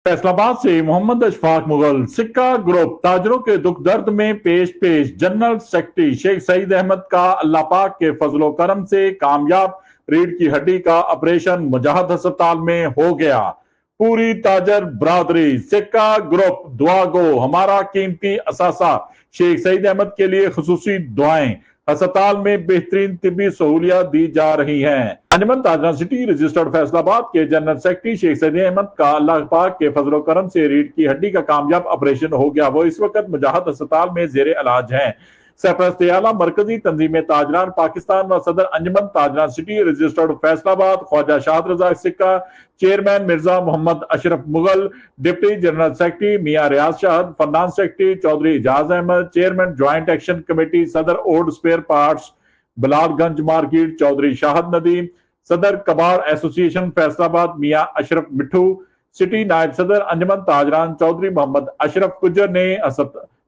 फैसलाबाद से मोहम्मद अशफाक मुगल। सिक्का ग्रुप ताजरों के दुख दर्द में पेश जनरल सेक्रेटरी शेख सईद अहमद का अल्लाह पाक के फजलो करम से कामयाब रीढ़ की हड्डी का ऑपरेशन मुजाहिद अस्पताल में हो गया। पूरी ताजर बरादरी सिक्का ग्रुप दुआ गो, हमारा कीमती असासा शेख सईद अहमद के लिए खुसूसी दुआएं। अस्पताल में बेहतरीन तिब्बी सहूलियात दी जा रही हैं। अंजुमन ताजरान सिटी रजिस्टर्ड फैसलाबाद के जनरल सेक्रेटरी शेख सईद अहमद का अल्लाह पाक के फजलो करम से रीढ़ की हड्डी का कामयाब ऑपरेशन हो गया। वो इस वक्त मुजाहिद अस्पताल में जेर इलाज हैं। सरपरस्त आला मरकजी तंजीम ताजरान पाकिस्तान व सदर अंजुमन ताजरान city registered Faisalabad Khawaja Shad Raza Sikka, chairman Mirza Mohammad Ashraf Mughal, deputy general secretary Mian Riaz Shahid, finance secretary Chaudhry Ejaz Ahmad, chairman joint action committee सदर old spare parts Bilalganj market Chaudhry Shahid Nadeem, सदर कबाड़ एसोसिएशन फैसलाबाद मियां अशरफ मिठू, सिटी नायब सदर अंजुमन ताजरान चौधरी मोहम्मद अशरफ गुजर ने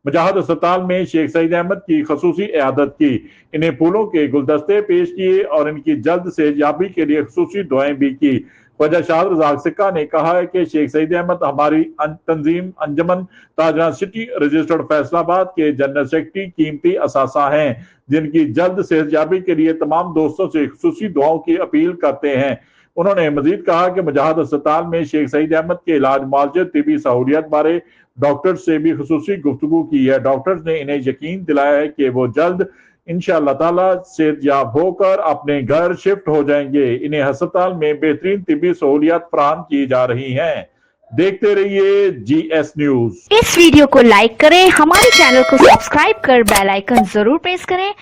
मुजाहिद अस्पताल में शेख सईद अहमद की खसूसी इयादत की। इन्हें फूलों के गुलदस्ते पेश किए और इनकी जल्द सेहतयाबी के लिए खसूसी दुआएं भी की। ख्वाजा शाद रजा सिक्का ने कहा है कि शेख सईद अहमद हमारी तंजीम अंजुमन ताजरान सिटी रजिस्टर्ड फैसलाबाद के जनरल सेक्रेटरी कीमती असासा हैं, जिनकी जल्द सेहतयाबी के लिए तमाम दोस्तों से खसूसी दुआओं की अपील करते हैं। उन्होंने मजीद कहा कि मुजाहिद अस्पताल में शेख सईद अहमद के इलाज मुआवजे तिबी सहूलियत बारे डॉक्टर्स से भी खुसूसी गुफ्तगू की है। डॉक्टर्स ने इन्हें यकीन दिलाया है कि वो जल्द इंशाअल्लाह ताला सेहतयाब होकर अपने घर शिफ्ट हो जाएंगे। इन्हें अस्पताल में बेहतरीन तिबी सहूलियत फराहम की जा रही हैं। देखते रहिए GS न्यूज। इस वीडियो को लाइक करें, हमारे चैनल को सब्सक्राइब कर बेल आइकन जरूर प्रेस करें।